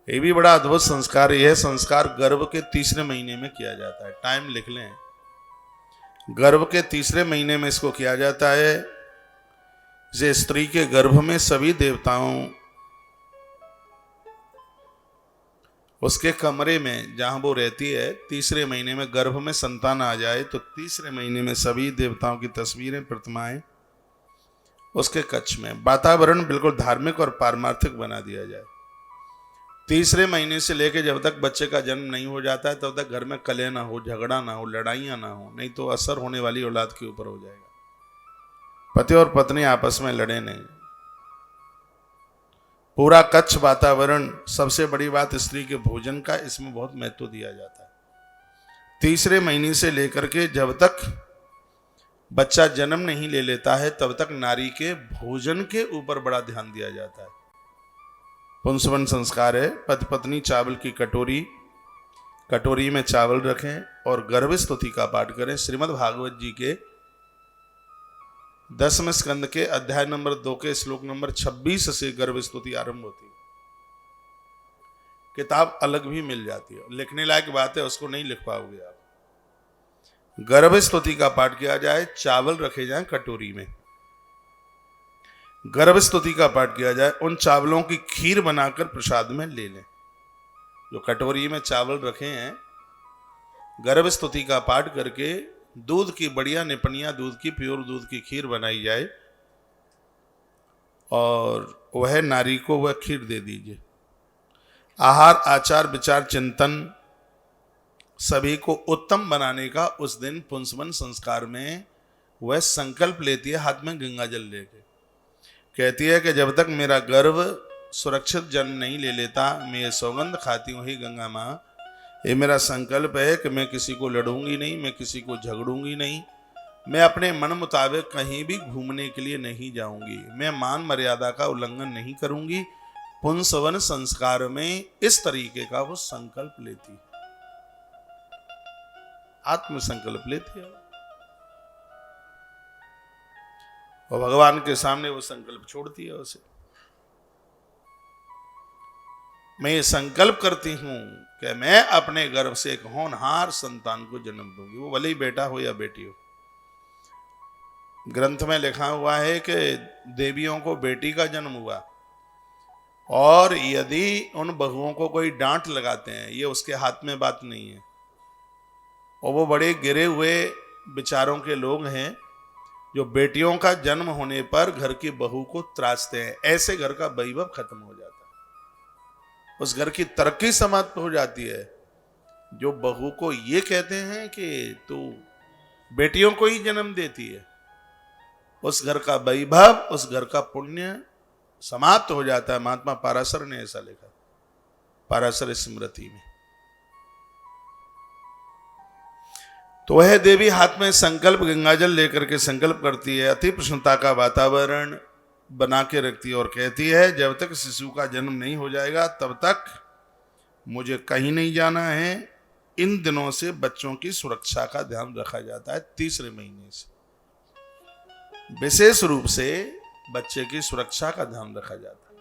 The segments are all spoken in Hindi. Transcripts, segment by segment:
ये भी बड़ा अद्भुत संस्कार। यह संस्कार गर्भ के तीसरे महीने में किया जाता है। टाइम लिख लें, गर्भ के तीसरे महीने में इसको किया जाता है। जे स्त्री के गर्भ में सभी देवताओं, उसके कमरे में जहां वो रहती है, तीसरे महीने में गर्भ में संतान आ जाए तो तीसरे महीने में सभी देवताओं की तस्वीरें, प्रतिमाएं उसके कक्ष में, वातावरण बिल्कुल धार्मिक और पारमार्थिक बना दिया जाए। तीसरे महीने से लेकर जब तक बच्चे का जन्म नहीं हो जाता है तब तक घर में कलह ना हो, झगड़ा ना हो, लड़ाइयाँ ना हो, नहीं तो असर होने वाली औलाद के ऊपर हो जाएगा। पति और पत्नी आपस में लड़े नहीं। पूरा कच्छ वातावरण। सबसे बड़ी बात स्त्री के भोजन का, इसमें बहुत महत्व दिया जाता है। तीसरे महीने से लेकर के जब तक बच्चा जन्म नहीं ले लेता है तब तक नारी के भोजन के ऊपर बड़ा ध्यान दिया जाता है। पुंसवन संस्कार है। पति पत्नी चावल की कटोरी में चावल रखें और गर्भ स्तुति का पाठ करें। श्रीमद् भागवत जी के 10वें स्कंद के अध्याय नंबर 2 के श्लोक नंबर 26 से गर्भ स्तुति आरंभ होती है। किताब अलग भी मिल जाती है, लिखने लायक बात है, उसको नहीं लिख पाओगे आप। गर्भ स्तुति का पाठ किया जाए, चावल रखे जाएं कटोरी में, गर्भ स्तुति का पाठ किया जाए, उन चावलों की खीर बनाकर प्रसाद में ले लें। जो कटोरी में चावल रखे हैं, गर्भ स्तुति का पाठ करके दूध की बढ़िया निपनिया, दूध की, प्योर दूध की खीर बनाई जाए और वह नारी को वह खीर दे दीजिए। आहार, आचार, विचार, चिंतन सभी को उत्तम बनाने का उस दिन पुंसवन संस्कार में वह संकल्प लेती है, हाथ में गंगा जल लेके। कहती है कि जब तक मेरा गर्भ सुरक्षित जन्म नहीं ले लेता, मैं ये सौगंध खाती हूँ, ही गंगा माँ, ये मेरा संकल्प है कि मैं किसी को लड़ूंगी नहीं, मैं किसी को झगड़ूंगी नहीं, मैं अपने मन मुताबिक कहीं भी घूमने के लिए नहीं जाऊंगी, मैं मान मर्यादा का उल्लंघन नहीं करूंगी। पुंसवन संस्कार में इस तरीके का वो संकल्प लेती है, आत्म संकल्प लेती है और भगवान के सामने वो संकल्प छोड़ती है उसे। मैं ये संकल्प करती हूं कि मैं अपने गर्भ से एक होनहार संतान को जन्म दूंगी, वो भले ही बेटा हो या बेटी हो। ग्रंथ में लिखा हुआ है कि देवियों को बेटी का जन्म हुआ और यदि उन बहुओं को कोई डांट लगाते हैं, ये उसके हाथ में बात नहीं है। और वो बड़े गिरे हुए विचारों के लोग हैं जो बेटियों का जन्म होने पर घर की बहू को त्रासते हैं। ऐसे घर का वैभव खत्म हो जाता है, उस घर की तरक्की समाप्त हो जाती है। जो बहू को ये कहते हैं कि तू बेटियों को ही जन्म देती है, उस घर का वैभव, उस घर का पुण्य समाप्त हो जाता है। महात्मा पाराशर ने ऐसा लिखा, पाराशर स्मृति में। तो वह देवी हाथ में संकल्प गंगाजल लेकर के संकल्प करती है, अति प्रसन्नता का वातावरण बना के रखती है और कहती है जब तक शिशु का जन्म नहीं हो जाएगा तब तक मुझे कहीं नहीं जाना है। इन दिनों से बच्चों की सुरक्षा का ध्यान रखा जाता है। तीसरे महीने से विशेष रूप से बच्चे की सुरक्षा का ध्यान रखा जाता है।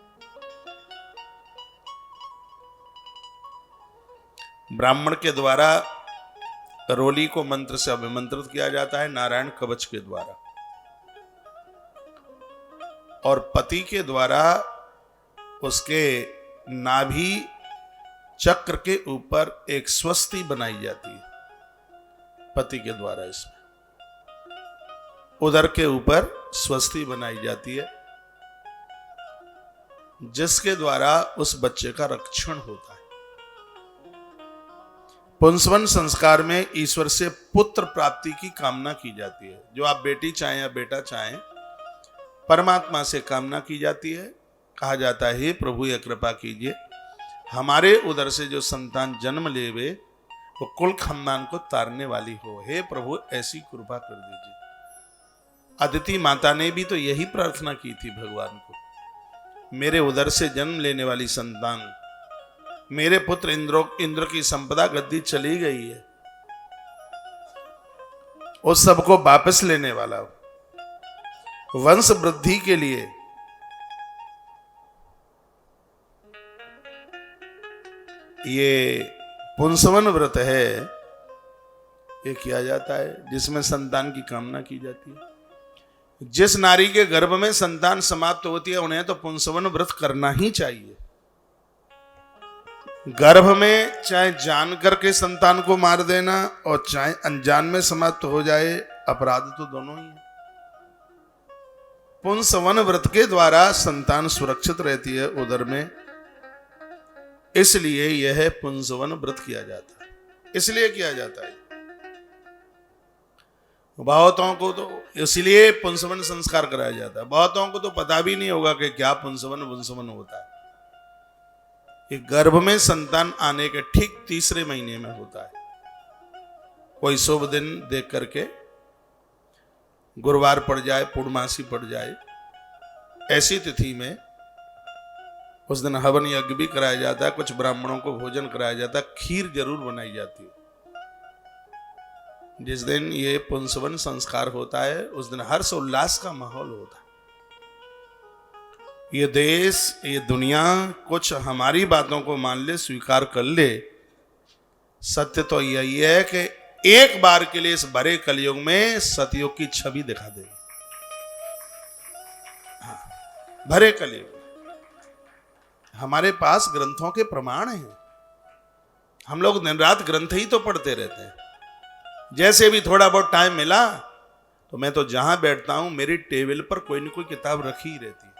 ब्राह्मण के द्वारा रोली को मंत्र से अभिमंत्रित किया जाता है, नारायण कवच के द्वारा, और पति के द्वारा उसके नाभि चक्र के ऊपर एक स्वस्ति बनाई जाती है। पति के द्वारा इसमें उदर के ऊपर स्वस्ति बनाई जाती है, जिसके द्वारा उस बच्चे का रक्षण होता है। पुंसवन संस्कार में ईश्वर से पुत्र प्राप्ति की कामना की जाती है। जो आप बेटी चाहें या बेटा चाहें, परमात्मा से कामना की जाती है। कहा जाता है, हे प्रभु यह कृपा कीजिए, हमारे उदर से जो संतान जन्म लेवे वो कुल खानदान को तारने वाली हो। हे प्रभु ऐसी कृपा कर दीजिए। अदिति माता ने भी तो यही प्रार्थना की थी भगवान को, मेरे उदर से जन्म लेने वाली संतान, मेरे पुत्र इंद्र की संपदा गद्दी चली गई है, उस सबको वापस लेने वाला हो, वंश वृद्धि के लिए ये पुंसवन व्रत है, ये किया जाता है जिसमें संतान की कामना की जाती है। जिस नारी के गर्भ में संतान समाप्त होती है उन्हें तो पुंसवन व्रत करना ही चाहिए। गर्भ में चाहे जान करके संतान को मार देना और चाहे अनजान में समाप्त हो जाए, अपराध तो दोनों ही है। पुंसवन व्रत के द्वारा संतान सुरक्षित रहती है उदर में, इसलिए यह पुंसवन व्रत किया जाता है। इसलिए किया जाता है, बहुतों को तो इसलिए पुंसवन संस्कार कराया जाता है। बहुतों को तो पता भी नहीं होगा कि क्या पुंसवन पुंसवन होता है। ये गर्भ में संतान आने के ठीक तीसरे महीने में होता है। कोई शुभ दिन देख करके, गुरुवार पड़ जाए, पूर्णमासी पड़ जाए, ऐसी तिथि में उस दिन हवन यज्ञ भी कराया जाता है। कुछ ब्राह्मणों को भोजन कराया जाता है, खीर जरूर बनाई जाती है। जिस दिन ये पुंसवन संस्कार होता है उस दिन हर्ष उल्लास का माहौल होता है। ये देश, ये दुनिया कुछ हमारी बातों को मान ले, स्वीकार कर ले, सत्य तो यही है कि एक बार के लिए इस भरे कलयुग में सतयुग की छवि दिखा देगी। हाँ, भरे कलयुग हमारे पास ग्रंथों के प्रमाण हैं। हम लोग दिन रात ग्रंथ ही तो पढ़ते रहते हैं। जैसे भी थोड़ा बहुत टाइम मिला तो मैं तो जहां बैठता हूं मेरी टेबल पर कोई न कोई किताब रखी ही रहती है।